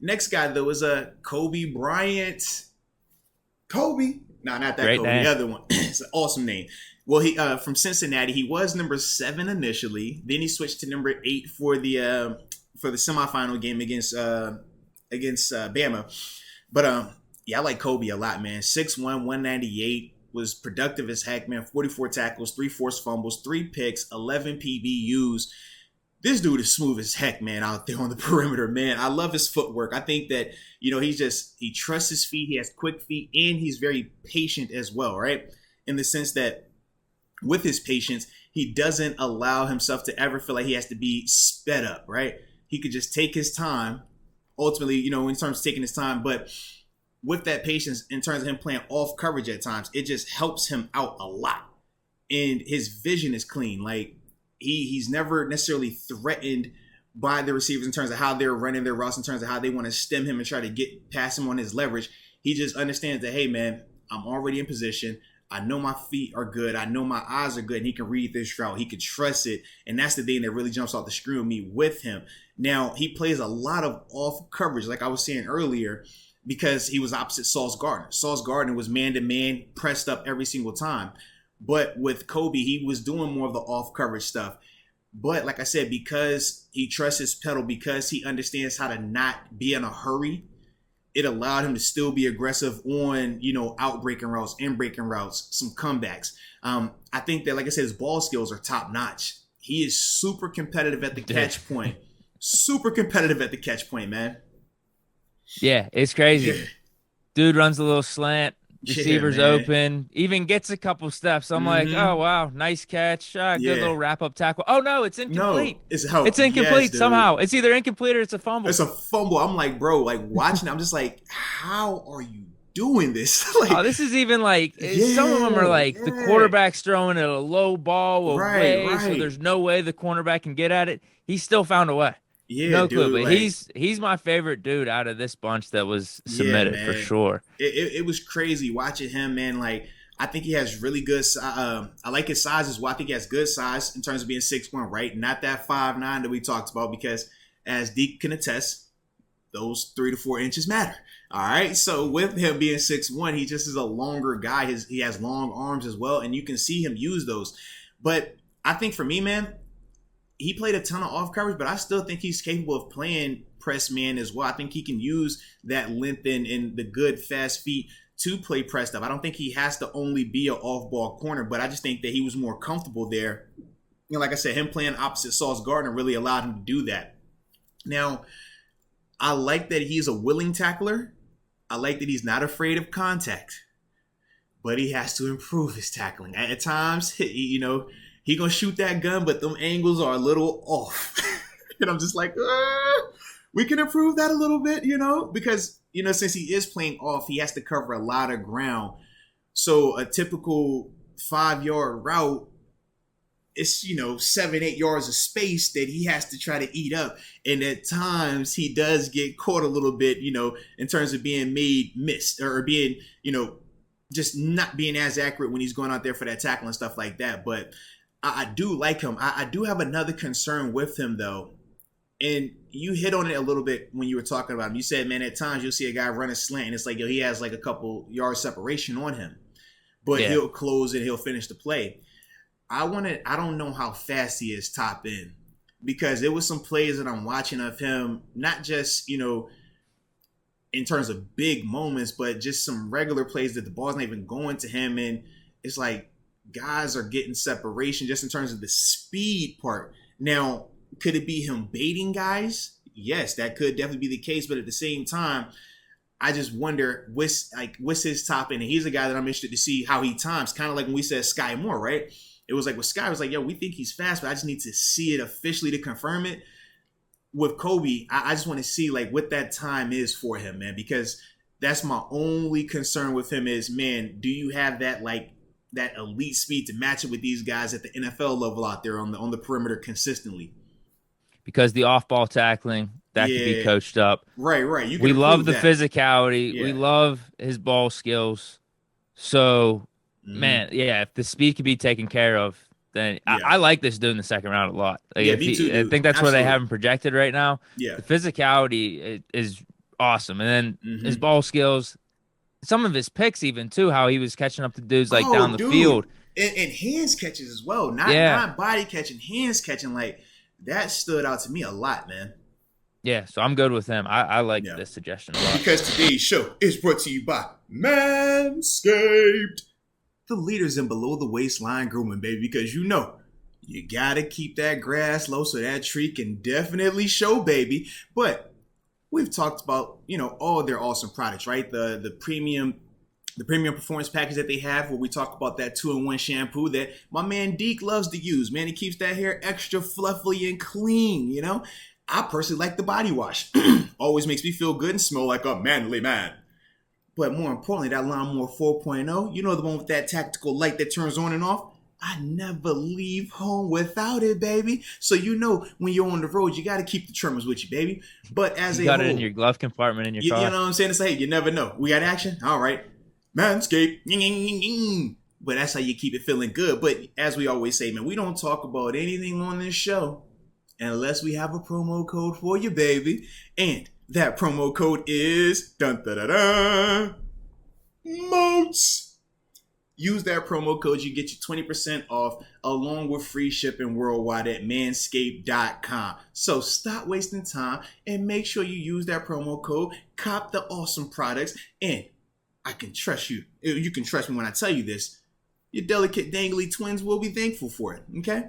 Next guy though is a Coby Bryant. Kobe. No, not that Great Kobe. The name. other one. It's an awesome name. Well, he from Cincinnati. He was number 7 initially. Then he switched to number 8 for the semifinal game against Bama. But yeah, I like Kobe a lot, man. 6'1", 198, was productive as heck, man. 44 tackles, 3 forced fumbles, 3 picks, 11 PBUs. This dude is smooth as heck, man, out there on the perimeter, man. I love his footwork. I think that, he trusts his feet. He has quick feet, and he's very patient as well, right? In the sense that with his patience, he doesn't allow himself to ever feel like he has to be sped up, right? He could just take his time, ultimately, in terms of taking his time. But with that patience, in terms of him playing off coverage at times, it just helps him out a lot. And his vision is clean. Like, he's never necessarily threatened by the receivers in terms of how they're running their routes, in terms of how they want to stem him and try to get past him on his leverage. He just understands that, hey, man, I'm already in position. I know my feet are good. I know my eyes are good. And he can read this route. He can trust it. And that's the thing that really jumps off the screen with me with him. Now, he plays a lot of off coverage, like I was saying earlier, because he was opposite Sauce Gardner. Sauce Gardner was man-to-man, pressed up every single time. But with Kobe, he was doing more of the off coverage stuff. But like I said, because he trusts his pedal, because he understands how to not be in a hurry, it allowed him to still be aggressive on, out breaking routes, in breaking routes, some comebacks. I think that, like I said, his ball skills are top notch. He is super competitive at the catch point. Super competitive at the catch point, man. Yeah, it's crazy. Yeah, Dude runs a little slant. yeah, Receivers man. open, even gets a couple steps. I'm like, oh Mm-hmm. wow, nice catch, good Yeah. little wrap up tackle. Oh no, it's No, incomplete. it's how, It's yes, incomplete dude. somehow. It's either incomplete or it's a It's fumble. a fumble. I'm like, bro, like watching, I'm just like, how are you doing this? Oh, Like, this is even like some of them are yeah, like the yeah. quarterback's throwing it a low ball Right, away, so right. there's no way the cornerback can get at it. He still found a way. Yeah, No clue, dude. but Like, he's my favorite dude out of this bunch that was yeah, submitted for man. sure. It was crazy watching him, man. Like, I think he has really good. I like his size as well. I think he has good size in terms of being 6'1", right? Not that 5'9" that we talked about, because as Deke can attest, those 3 to 4 inches matter. All right. So with him being 6'1", he just is a longer guy. He has long arms as well, and you can see him use those. But I think for me, man, he played a ton of off coverage, but I still think he's capable of playing press man as well. I think he can use that length and the good fast feet to play press up. I don't think he has to only be an off ball corner, but I just think that he was more comfortable there. Like I said, him playing opposite Sauce Gardner really allowed him to do that. Now, I like that he's a willing tackler. I like that he's not afraid of contact, but he has to improve his tackling. At times, he gonna shoot that gun, but them angles are a little off. And I'm just like, we can improve that a little bit, because, since he is playing off, he has to cover a lot of ground. So a typical 5-yard route, it's, 7, 8 yards of space that he has to try to eat up. And at times he does get caught a little bit, in terms of being made missed, or being, just not being as accurate when he's going out there for that tackle and stuff like that. But I do like him. I do have another concern with him, though. And you hit on it a little bit when you were talking about him. You said, man, at times you'll see a guy run a slant, and it's like, he has like a couple yards separation on him. But Yeah. he'll close and he'll finish the play. I don't know how fast he is top end, because there was some plays that I'm watching of him, not just, in terms of big moments, but just some regular plays that the ball's not even going to him. And it's like guys are getting separation just in terms of the speed part. Now, could it be him baiting guys? Yes, that could definitely be the case. But at the same time, I just wonder what's his top end. And he's a guy that I'm interested to see how he times. Kind of like when we said Sky Moore, right? It was like with Sky, it was like, yo, we think he's fast, but I just need to see it officially to confirm it. With Kobe, I just want to see like what that time is for him, man, because that's my only concern with him is, man, do you have that that elite speed to match it with these guys at the NFL level out there on the perimeter consistently? Because the off-ball tackling that could be Yeah, coached up. right, right. You can We love improve the that. physicality. We Yeah. love his ball skills. So, Hmm. man, yeah, if the speed can be taken care of, then Yeah. I like this dude in the second round a lot. Like Yeah, if me too, I dude. think that's where they have Absolutely. him projected right now. Yeah. The physicality is awesome. And then his Mm-hmm. ball skills, some of his picks even too, how he was catching up to dudes like down Oh, the dude, field. and hands catches as well. Not Yeah, not body catching, hands catching. Like that stood out to me a lot, man. yeah. So I'm good with him. I like Yeah. this suggestion a lot. Because today's show is brought to you by Manscaped, the leaders in below the waistline grooming, baby. Because you gotta keep that grass low so that tree can definitely show, baby. But we've talked about all their awesome products, right? The premium performance package that they have, where we talk about that 2-in-1 shampoo that my man Deke loves to use. Man, it keeps that hair extra fluffy and clean. I personally like the body wash. Always makes me feel good and smell like a manly man. But more importantly, that Lawnmower 4.0, the one with that tactical light that turns on and off. I never leave home without it, baby. So when you're on the road, you got to keep the trimmers with you, baby. But as You a got it in whole, your glove compartment in your you car. know what I'm saying? It's like, hey, you never know. We got action? All right. Manscaped. But that's how you keep it feeling good. But as we always say, man, we don't talk about anything on this show unless we have a promo code for you, baby. And that promo code is dun da da da Moats. Use that promo code, you get you 20% off along with free shipping worldwide at manscaped.com. So stop wasting time and make sure you use that promo code, cop the awesome products, and I can trust you. You can trust me when I tell you this. Your delicate dangly twins will be thankful for it, okay?